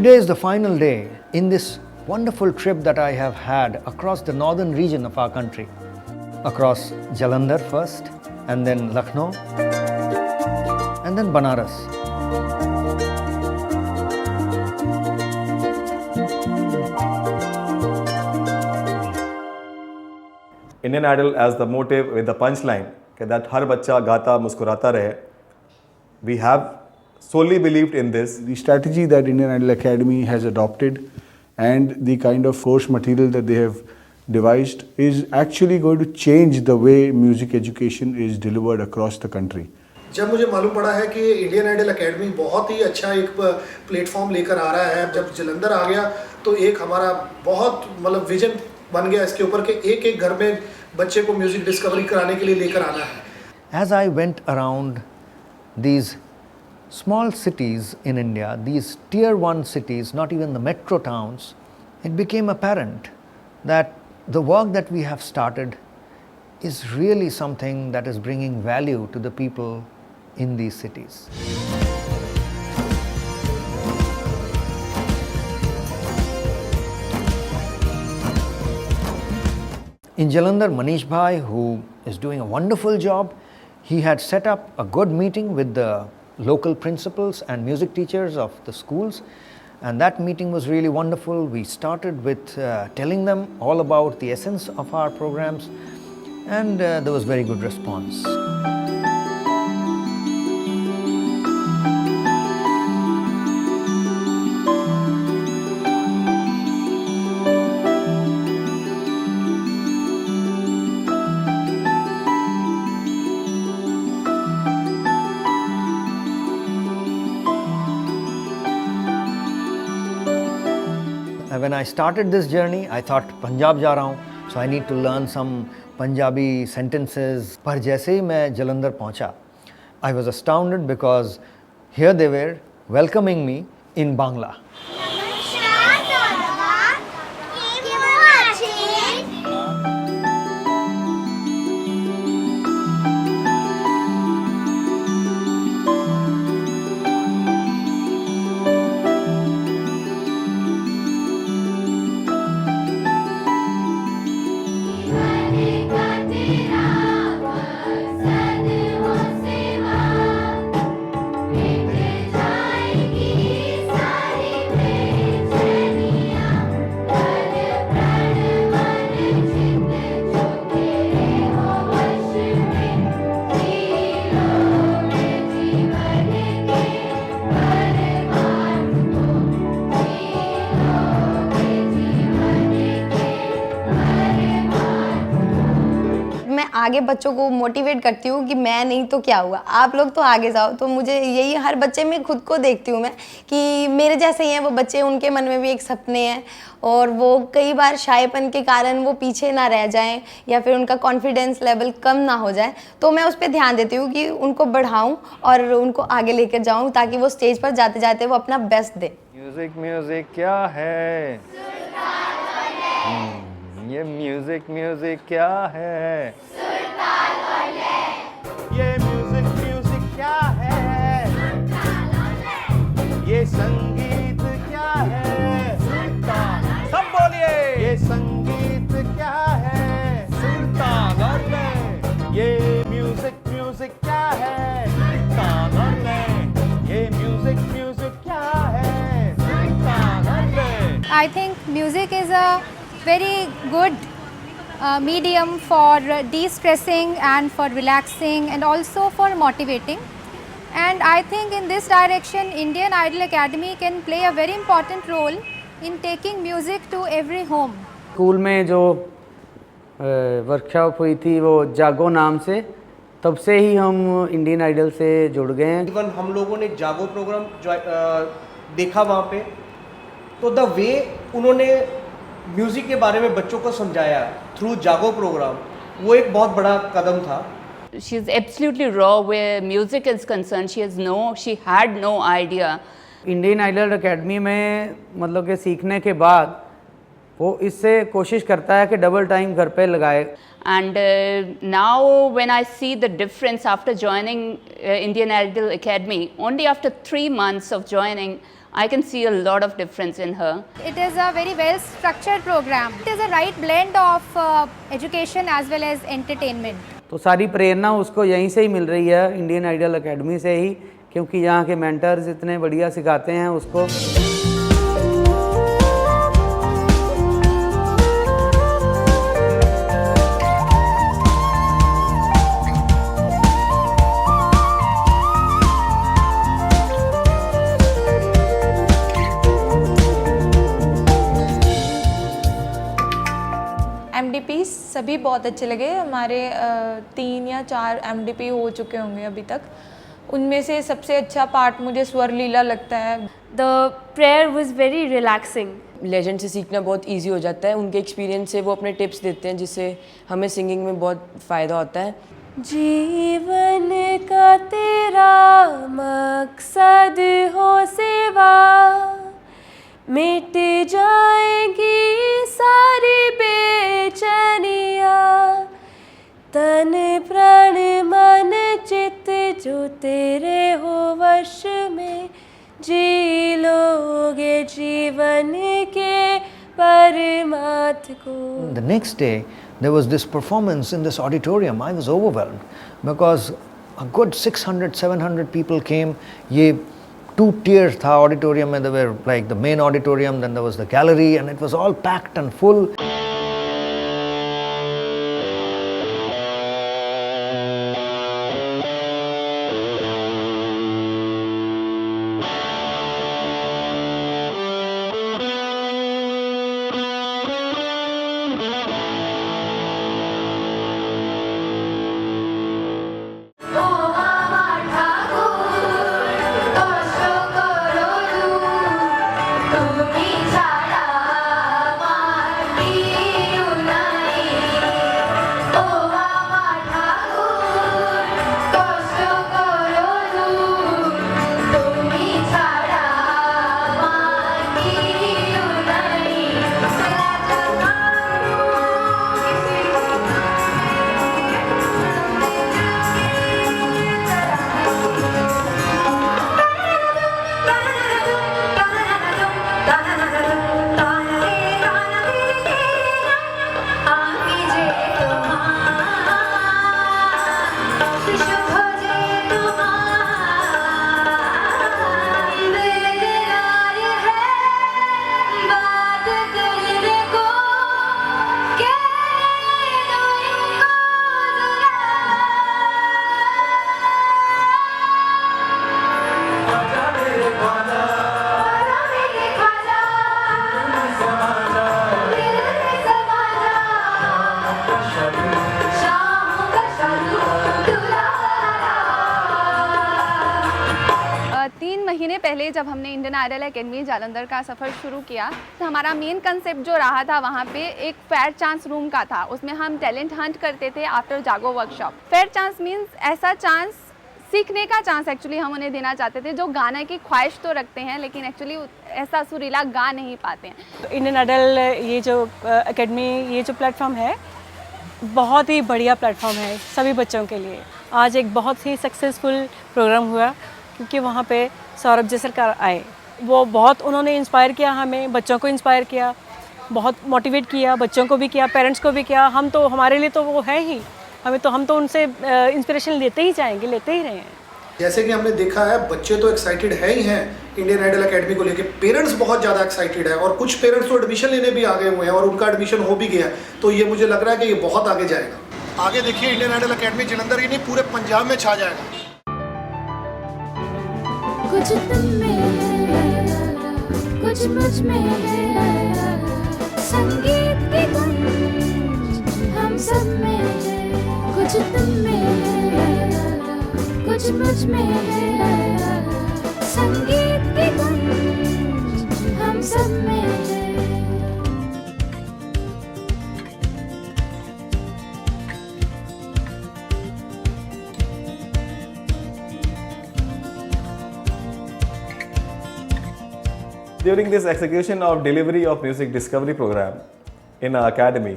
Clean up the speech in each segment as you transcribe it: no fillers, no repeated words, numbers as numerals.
Today is the final day in this wonderful trip that I have had across the northern region of our country. Across Jalandhar first, and then Lucknow, and then Banaras. Indian Idol as the motive with the punchline that हर बच्चा गाता मुस्कुराता रहे. We have solely believed in this. The strategy that Indian Idol Academy has adopted and the kind of course material that they have devised is actually going to change the way music education is delivered across the country. जब मुझे मालूम पड़ा है कि Indian Idol academy बहुत ही अच्छा एक platform लेकर आ रहा है, जब जलंधर आ गया तो एक हमारा बहुत मतलब विजन बन गया इसके ऊपर कि एक एक घर में बच्चे को म्यूजिक डिस्कवरी कराने के लिए लेकर आना है. As I went around these small cities in India, these tier 1 cities, not even the metro towns, it became apparent that the work that we have started is really something that is bringing value to the people in these cities. In Jalandhar, Manish Bhai, who is doing a wonderful job, he had set up a good meeting with the local principals and music teachers of the schools, and that meeting was really wonderful. We started with telling them all about the essence of our programs, and there was very good response. When I started this journey, I thought Punjab जा रहा हूँ, so I need to learn some Punjabi sentences. पर जैसे ही मैं जलंधर पहुँचा, I was astounded because here they were welcoming me in Bangla. आगे बच्चों को मोटिवेट करती हूँ कि मैं नहीं तो क्या हुआ, आप लोग तो आगे जाओ. तो मुझे यही हर बच्चे में खुद को देखती हूँ मैं कि मेरे जैसे ही हैं वो बच्चे, उनके मन में भी एक सपने हैं और वो कई बार शायपन के कारण वो पीछे ना रह जाएं या फिर उनका कॉन्फिडेंस लेवल कम ना हो जाए. तो मैं उस पर ध्यान देती हूँ कि उनको बढ़ाऊँ और उनको आगे लेकर जाऊँ ताकि वो स्टेज पर जाते जाते वो अपना बेस्ट दें. म्यूजिक म्यूजिक क्या है? ये म्यूजिक क्या है? ये म्यूजिक क्या है? ये संगीत क्या है? सब बोलिए. ये संगीत क्या है? सुल्तान और मैं. ये म्यूजिक क्या है? सुल्तान और मैं. ये म्यूजिक क्या है? सुल्तान और मैं. I think music is a very good medium for de-stressing and for relaxing and also for motivating. And I think in this direction, Indian Idol Academy can play a very important role in taking music to every home. School में जो workshop हुई थी वो जागो नाम से, तब से ही हम इंडियन आइडल से जुड़ गए हैं. इवन हम लोगों ने जागो प्रोग्राम देखा वहाँ पे, तो द वे उन्होंने म्यूज़िक के बारे में बच्चों को समझाया थ्रू जागो प्रोग्राम, वो एक बहुत बड़ा कदम था. She is absolutely raw where music is concerned. She had no idea. Indian Idol Academy में मतलब कि सीखने के बाद वो इससे कोशिश करता है कि डबल टाइम घर पे लगाए. And now when I see the difference after joining Indian Idol Academy, only after 3 months of joining, I can see a lot of difference in her. It is a very well structured program. It is a right blend of education as well as entertainment. तो सारी प्रेरणा उसको यहीं से ही मिल रही है, Indian Idol academy से ही, क्योंकि यहाँ के मेंटर्स इतने बढ़िया सिखाते हैं उसको। MDP सभी बहुत अच्छे लगे हमारे 3 या 4 MDP हो चुके होंगे अभी तक। उनमें से सबसे अच्छा पार्ट मुझे स्वर लीला लगता है। The prayer was very relaxing. Legend से सीखना बहुत इजी हो जाता है, उनके एक्सपीरियंस से वो अपने टिप्स देते हैं जिससे हमें सिंगिंग में बहुत फ़ायदा होता है। जीवन का तेरा मकसद हो सेवा, मिट जाएंगी सारी बेचैनियाँ, तन प्राण मन चित जो तेरे हो वश में, जी लोगे जीवन के परमार्थ को। The next day there was this performance in this auditorium. I was overwhelmed because a good 600-700 people came. ये 2 tiers था auditorium में, there were like the main auditorium, then there was the gallery, and it was all packed and full. पहले जब हमने Indian Idol academy Jalandhar का सफ़र शुरू किया तो हमारा मेन कंसेप्ट जो रहा था वहाँ पे एक फेयर चांस रूम का था। उसमें हम टैलेंट हंट करते थे आफ्टर जागो वर्कशॉप। फेयर चांस मीन्स ऐसा चांस, सीखने का चांस एक्चुअली हम उन्हें देना चाहते थे जो गाने की ख्वाहिश तो रखते हैं लेकिन एक्चुअली ऐसा सुरीला गा नहीं पाते हैं। तो इंडियन आइडल ये जो एकेडमी, ये जो प्लेटफॉर्म है बहुत ही बढ़िया प्लेटफॉर्म है सभी बच्चों के लिए। आज एक बहुत ही सक्सेसफुल प्रोग्राम हुआ क्योंकि वहाँ पे सौरभ जी सरकार आए। वो बहुत उन्होंने इंस्पायर किया हमें, बच्चों को इंस्पायर किया, बहुत मोटिवेट किया, बच्चों को भी किया, पेरेंट्स को भी किया। हम तो, हमारे लिए तो वो है ही, हम तो उनसे इंस्पिरेशन लेते ही जाएंगे, लेते ही रहे हैं। जैसे कि हमने देखा है बच्चे तो एक्साइटेड है ही हैं इंडियन आइडल एकेडमी को लेके, पेरेंट्स बहुत ज़्यादा एक्साइटेड है और कुछ पेरेंट्स तो एडमिशन लेने भी आ गए हुए हैं और उनका एडमिशन हो भी गया। तो ये मुझे लग रहा है कि ये बहुत आगे जाएगा। आगे देखिए इंडियन आइडल एकेडमी जालंधर ही नहीं पूरे पंजाब में छा जाएगा। कुछ तुम में है, कुछ मुझ में है, संगीत की गूंज हम सब में है। कुछ तुम में है, कुछ मुझ में है, संगीत की गूंज हम सब में है। During this execution of delivery of music discovery program in our academy,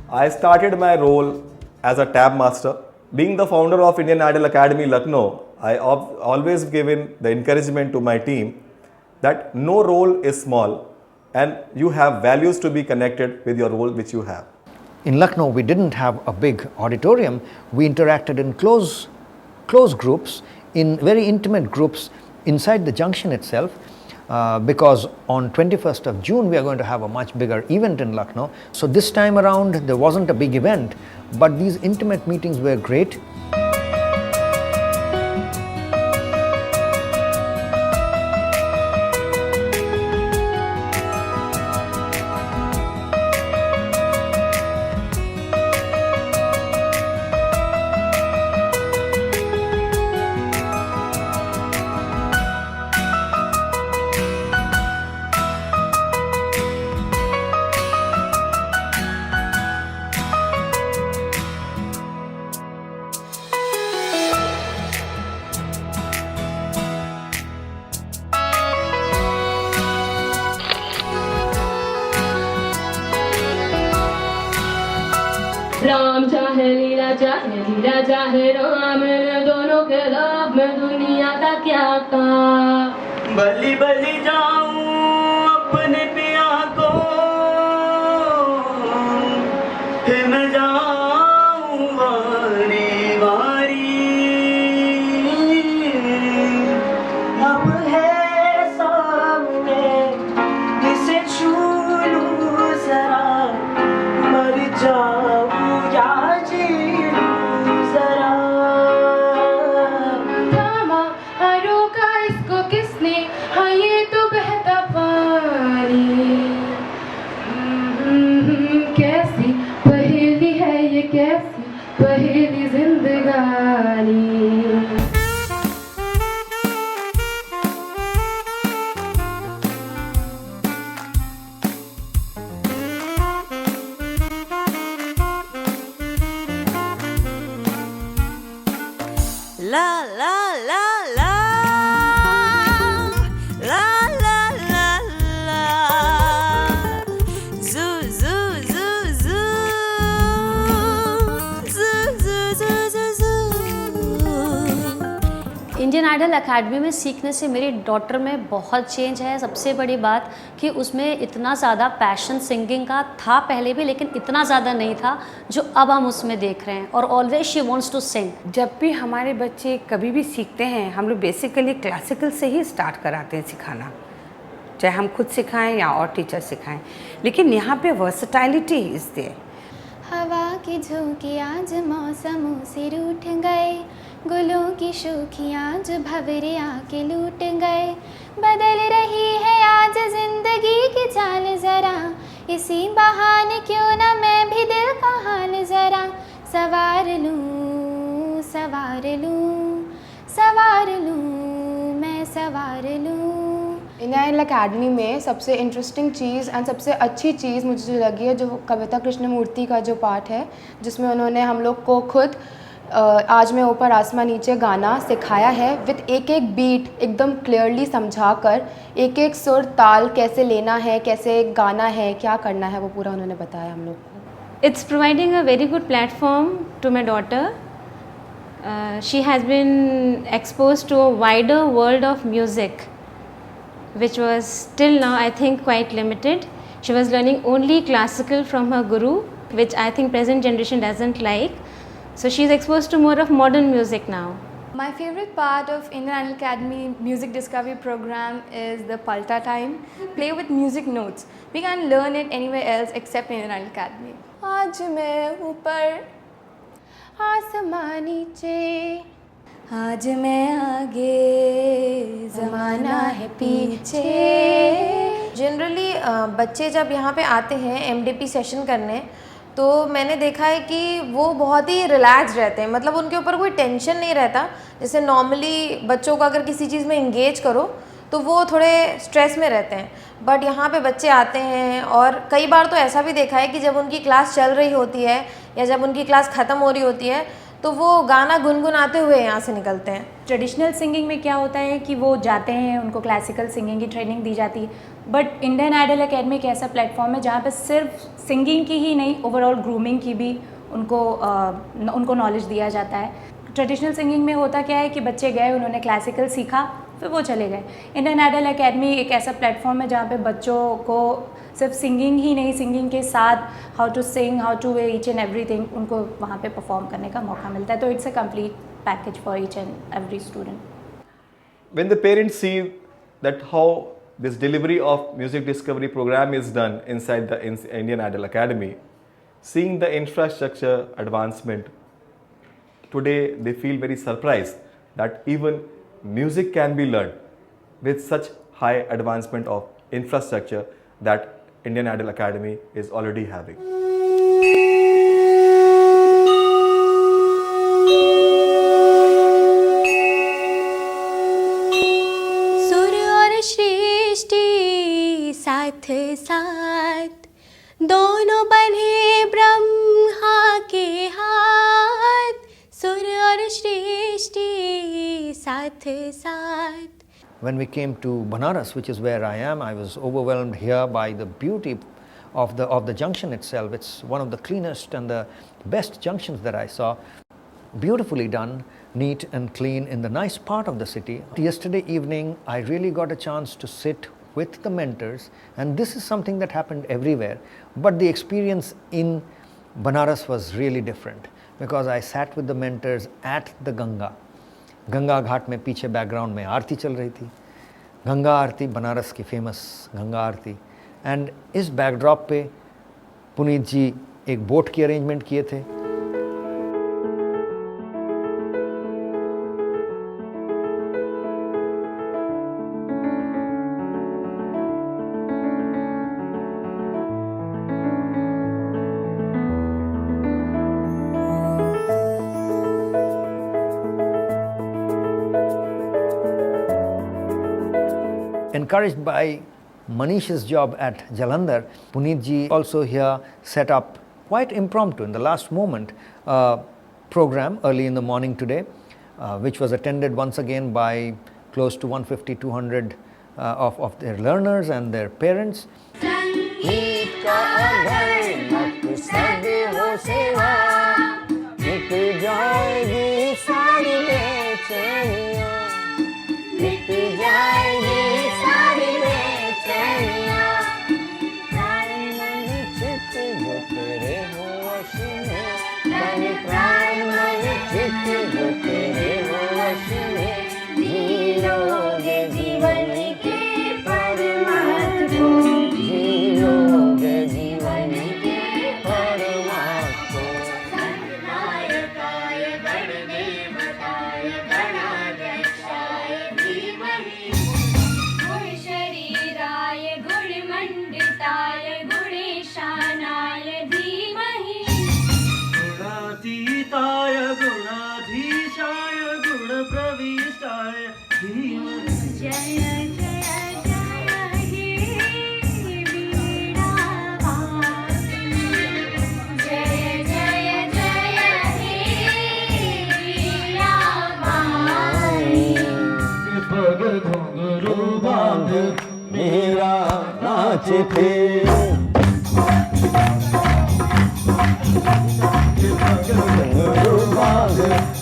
I started my role as a tab master. Being the founder of Indian Idol Academy Lucknow, I always given the encouragement to my team that no role is small and you have values to be connected with your role which you have. In Lucknow, we didn't have a big auditorium. We interacted in close groups, in very intimate groups inside the junction itself, because on 21st of June we are going to have a much bigger event in Lucknow. So this time around there wasn't a big event, but these intimate meetings were great. Ram चाहे लीला चाहे राम, इन दोनों के लाभ में दुनिया का क्या काम। बलि बलि जाऊं अपने पिया को, फिर मैं जाऊं वारी वारी। अब है सामने इसे छू लूं जरा, मर जाऊं या जी लूं जरा। थामा रोका इसको किसने, हाँ ये तो बहता पानी। कैसी पहेली है ये, कैसी पहेली जिंदगानी। La la la la la la la la zoo zoo zoo zoo zoo zoo zoo zoo। Indian Idol Academy में सीखने से मेरी डॉटर में बहुत चेंज है। सबसे बड़ी बात कि उसमें इतना ज़्यादा पैशन सिंगिंग का था पहले भी, लेकिन इतना ज़्यादा नहीं था जो अब हम उसमें देख रहे हैं। और always she wants to sing. जब भी हमारे बच्चे कभी भी सीखते हैं, हम लोग बेसिकली क्लासिकल से ही स्टार्ट कराते हैं सिखाना, चाहे हम खुद सिखाएं या और टीचर सिखाएं, लेकिन यहाँ पे वर्सेटाइलिटी इज़ देयर। हवा की झोंके आज मौसमों से रूठ गए, गुलों की शोखियाँ आज भंवरे आके लूट गए। बदल रही है आज जिंदगी की चाल ज़रा, इसी बहाने क्यों ना मैं भी दिल का हाल ज़रा सवार लूँ, सवार लूँ, सवार लूँ, मैं सवार लूँ। इंडियन आइडल अकेडमी में सबसे इंटरेस्टिंग चीज़ एंड सबसे अच्छी चीज़ मुझे जो लगी है, जो कविता कृष्णमूर्ति का जो पार्ट है, जिसमें उन्होंने हम लोग को खुद आज मैं ऊपर आसमां नीचे गाना सिखाया है विद एक एक बीट एकदम क्लियरली समझा कर, एक एक सुर ताल कैसे लेना है, कैसे गाना है, क्या करना है, वो पूरा उन्होंने बताया हम लोग को। It's providing a very good platform to my daughter. She has been exposed to a wider world of music, which was till now I think quite limited. She was learning only classical from her guru, which I think present generation doesn't like. So she's exposed to more of modern music now. My favorite part of Indian Idol Academy Music Discovery Program is the Palta time. Play with music notes. We can learn it anywhere else except Indian Idol Academy. आज मैं ऊपर आसमां नीचे, आज मैं आगे ज़माना है पीछे। जनरली बच्चे जब यहाँ पे आते हैं एमडीपी सेशन करने, तो मैंने देखा है कि वो बहुत ही रिलैक्स रहते हैं, मतलब उनके ऊपर कोई टेंशन नहीं रहता। जैसे नॉर्मली बच्चों को अगर किसी चीज़ में इंगेज करो तो वो थोड़े स्ट्रेस में रहते हैं, बट यहाँ पे बच्चे आते हैं और कई बार तो ऐसा भी देखा है कि जब उनकी क्लास चल रही होती है या जब उनकी क्लास ख़त्म हो रही होती है तो वो गाना गुनगुनाते हुए यहाँ से निकलते हैं। ट्रेडिशनल सिंगिंग में क्या होता है कि वो जाते हैं, उनको क्लासिकल सिंगिंग की ट्रेनिंग दी जाती है, बट इंडियन आइडल एकेडमी एक ऐसा प्लेटफॉर्म है जहाँ पे सिर्फ सिंगिंग की ही नहीं, ओवरऑल ग्रूमिंग की भी उनको नॉलेज दिया जाता है। ट्रेडिशनल सिंगिंग में होता क्या है कि बच्चे गए, उन्होंने क्लासिकल सीखा, फिर वो चले गए। इंडियन आइडल एकेडमी एक ऐसा प्लेटफॉर्म है जहाँ पे बच्चों को सिर्फ सिंगिंग ही नहीं, सिंगिंग के साथ how to sing, how to way each and everything, उनको वहाँ पे परफॉर्म करने का मौका मिलता है। तो it's a complete package for each and every student. When the parents see that how this delivery of music discovery program is done inside the Indian Idol Academy, seeing the infrastructure advancement, today they feel very surprised that even music can be learned with such high advancement of infrastructure that Indian Idol Academy is already having. सुर और सृष्टि साथ साथ दोनों बने ब्रह्मा के हाथ, सुर और सृष्टि साथ साथ। When we came to Banaras, which is where I am, I was overwhelmed here by the beauty of the junction itself. It's one of the cleanest and the best junctions that I saw. Beautifully done, neat and clean in the nice part of the city. Yesterday evening, I really got a chance to sit with the mentors, and this is something that happened everywhere. But the experience in Banaras was really different because I sat with the mentors at the Ganga. Ganga घाट में पीछे background में आरती चल रही थी, गंगा आरती, बनारस की famous Ganga Aarti. And इस backdrop पे पुनीत जी एक बोट की अरेंजमेंट किए थे। Encouraged by Manish's job at Jalandhar, Puneet ji also here set up quite impromptu in the last moment program early in the morning today, which was attended once again by close to 150-200 of their learners and their parents. मेरा नाच थे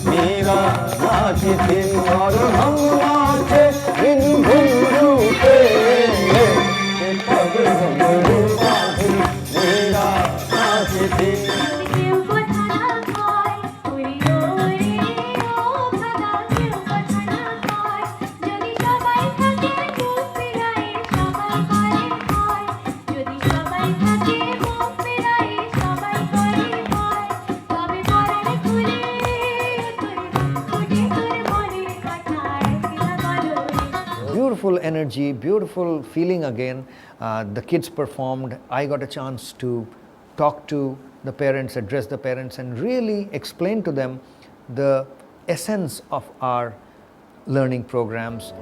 मेरा नाच थे और हम नाचे इन घुंघरू पे मेरा नाच थे। Beautiful energy, beautiful feeling again. The kids performed. I got a chance to talk to the parents, address the parents, and really explain to them the essence of our learning programs.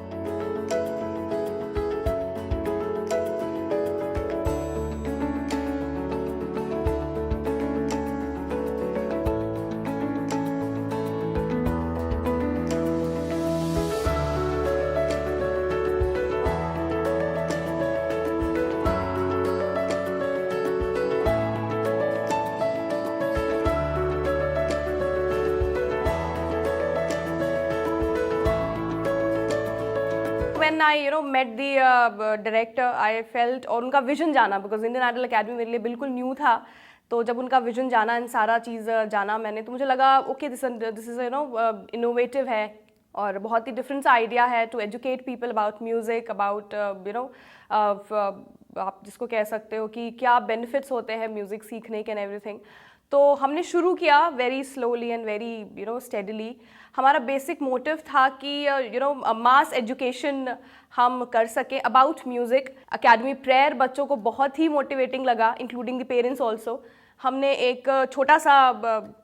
when I met the director, I felt और उनका vision जाना, because Indian idol academy मेरे लिए बिल्कुल new था, तो जब उनका विजन जाना, इन सारा चीज़ जाना मैंने, तो मुझे लगा ओके दिस इज़ इनोवेटिव है और बहुत ही डिफरेंट आइडिया है to educate people about music, about आप जिसको कह सकते हो कि क्या बेनिफिट्स होते हैं म्यूज़िक सीखने के एंड एवरीथिंग। तो हमने शुरू किया very slowly and very steadily. हमारा बेसिक मोटिव था कि मास एजुकेशन हम कर सकें अबाउट म्यूज़िक। अकेडमी प्रेयर बच्चों को बहुत ही मोटिवेटिंग लगा, इंक्लूडिंग द पेरेंट्स ऑल्सो। हमने एक छोटा सा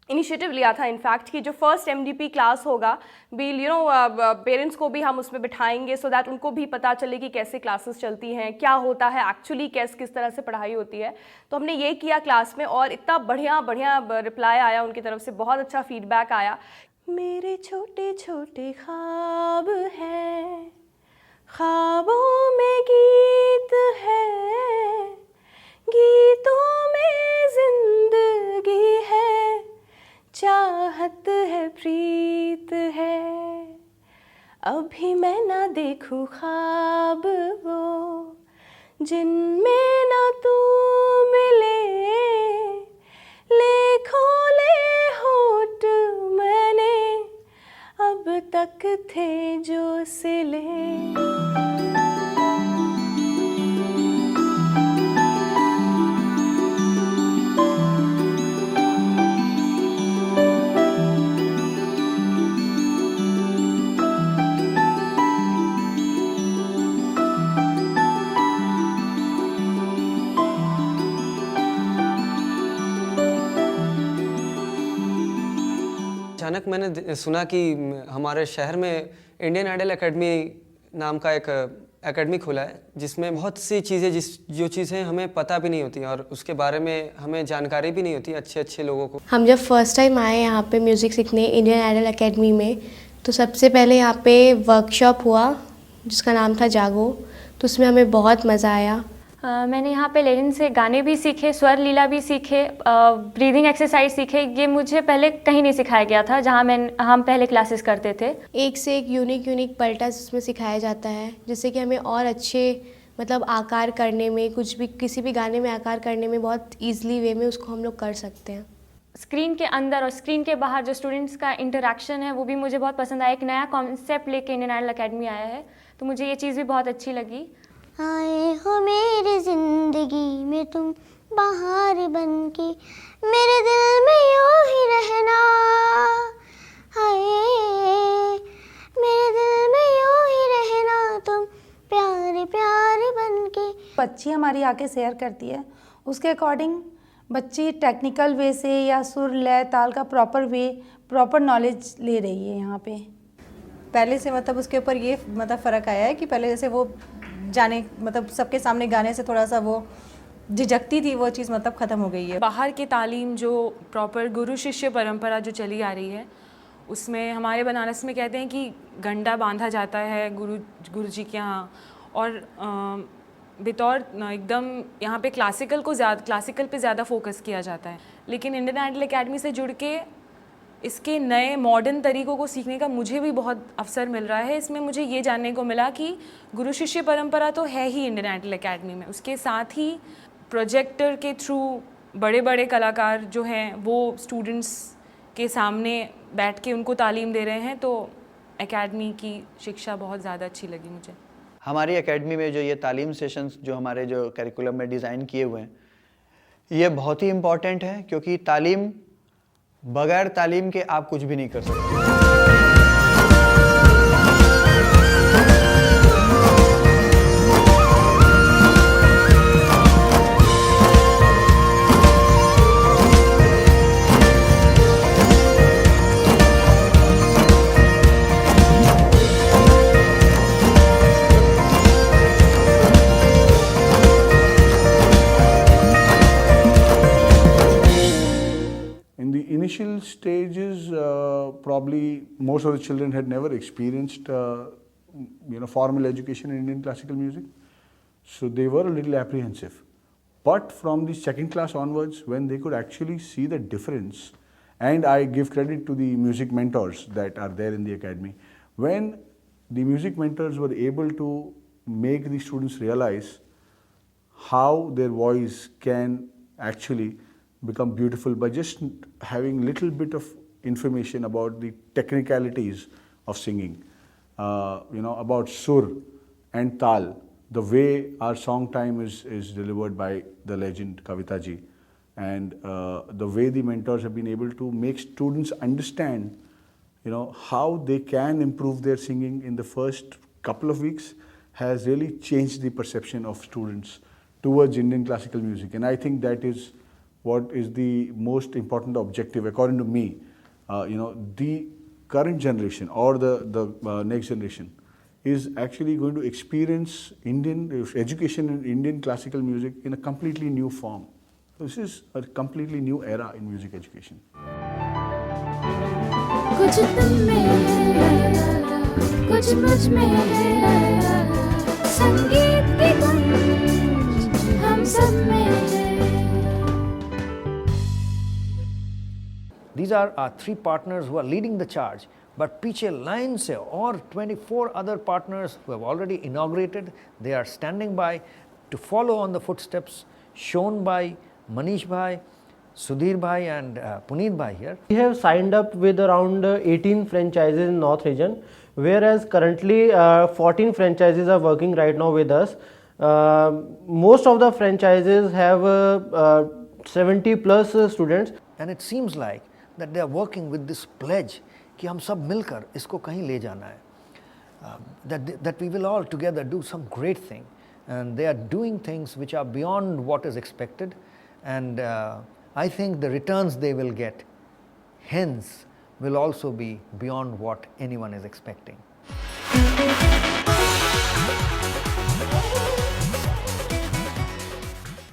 इनिशिएटिव लिया था इनफैक्ट कि जो फर्स्ट MDP क्लास होगा पेरेंट्स को भी हम उसमें बिठाएंगे सो दैट उनको भी पता चले कि कैसे क्लासेस चलती हैं, क्या होता है एक्चुअली, किस तरह से पढ़ाई होती है। तो हमने ये किया क्लास में और इतना बढ़िया रिप्लाई आया उनकी तरफ से, बहुत अच्छा फीडबैक आया। मेरे छोटे छोटे ख्वाब हैं, ख्वाबों में गीत है, गीतों में जिंदगी है, चाहत है प्रीत है, अभी मैं ना देखूं ख्वाब वो जिनमें ना तू मिले, ले खोले होठ मैंने अब तक थे जो सिले। अचानक मैंने सुना कि हमारे शहर में इंडियन आइडल एकेडमी नाम का एक एकेडमी खुला है, जिसमें बहुत सी चीज़ें जो चीज़ें हमें पता भी नहीं होती और उसके बारे में हमें जानकारी भी नहीं होती अच्छे लोगों को। हम जब फर्स्ट टाइम आए यहाँ पे म्यूज़िक सीखने इंडियन आइडल एकेडमी में, तो सबसे पहले यहाँ पे वर्कशॉप हुआ जिसका नाम था जागो, तो उसमें हमें बहुत मज़ा आया। मैंने यहाँ पे लेनिन से गाने भी सीखे, स्वर लीला भी सीखे, ब्रीदिंग एक्सरसाइज सीखे। ये मुझे पहले कहीं नहीं सिखाया गया था जहाँ हम पहले क्लासेस करते थे। एक से एक यूनिक पलटा उसमें सिखाया जाता है, जिससे कि हमें और अच्छे मतलब आकार करने में, कुछ भी किसी भी गाने में आकार करने में बहुत ईजिली वे में उसको हम लोग कर सकते हैं। स्क्रीन के अंदर और स्क्रीन के बाहर जो स्टूडेंट्स का इंटरेक्शन है वो भी मुझे बहुत पसंद आया। एक नया कॉन्सेप्ट लेके इंडियन आइडल अकेडमी आया है, तो मुझे ये चीज़ भी बहुत अच्छी लगी। आए हो मेरी जिंदगी में तुम बाहर बनके, मेरे दिल में यूं ही रहना, हाय मेरे दिल में यूं ही रहना तुम प्यारे प्यारे बनके। बच्ची हमारी आके शेयर करती है, उसके अकॉर्डिंग बच्ची टेक्निकल वे से या सुर लय ताल का प्रॉपर नॉलेज ले रही है यहाँ पे। पहले से मतलब उसके ऊपर ये मतलब फ़र्क आया है कि पहले जैसे वो जाने मतलब सबके सामने गाने से थोड़ा सा वो झिझकती थी, वो चीज़ मतलब ख़त्म हो गई है। बाहर की तालीम जो प्रॉपर गुरु शिष्य परंपरा जो चली आ रही है, उसमें हमारे बनारस में कहते हैं कि गंडा बांधा जाता है गुरु जी के यहाँ, और बतौर एकदम यहाँ पे क्लासिकल पे ज़्यादा फोकस किया जाता है। लेकिन इंडियन आइडल एकेडमी से जुड़ के इसके नए मॉडर्न तरीक़ों को सीखने का मुझे भी बहुत अवसर मिल रहा है। इसमें मुझे ये जानने को मिला कि गुरु शिष्य परंपरा तो है ही इंडियन आइडल एकेडमी में, उसके साथ ही प्रोजेक्टर के थ्रू बड़े कलाकार जो हैं वो स्टूडेंट्स के सामने बैठ के उनको तालीम दे रहे हैं। तो एकेडमी की शिक्षा बहुत ज़्यादा अच्छी लगी मुझे। हमारी एकेडमी में जो ये तालीम सेशंस जो हमारे जो करिकुलम में डिज़ाइन किए हुए हैं, ये बहुत ही इम्पॉर्टेंट है, क्योंकि तालीम बगैर तालीम के आप कुछ भी नहीं कर सकते। Initial stages, probably most of the children had never experienced, formal education in Indian classical music, so they were a little apprehensive. But from the second class onwards, when they could actually see the difference, and I give credit to the music mentors that are there in the academy, when the music mentors were able to make the students realize how their voice can actually become beautiful by just having little bit of information about the technicalities of singing, about sur and tal, the way our song time is delivered by the legend Kavita ji, and the way the mentors have been able to make students understand how they can improve their singing in the first couple of weeks has really changed the perception of students towards Indian classical music. And I think that is what is the most important objective, according to me. The current generation or the next generation is actually going to experience Indian education in Indian classical music in a completely new form. This is a completely new era in music education. कुछ तुम में है, कुछ मुझ में है, संगीत की गूंज हम सब में है. These are our 3 partners who are leading the charge, but पीछे line से और 24 other partners who have already inaugurated. They are standing by to follow on the footsteps shown by Manish Bhai, Sudhir Bhai and Puneet Bhai here. We have signed up with around 18 franchises in North region, whereas currently 14 franchises are working right now with us. Most of the franchises have 70 plus students. And it seems like that they are working with this pledge कि हम सब मिलकर इसको कहीं ले जाना है. That we will all together do some great thing. And they are doing things which are beyond what is expected. And I think the returns they will get hence will also be beyond what anyone is expecting.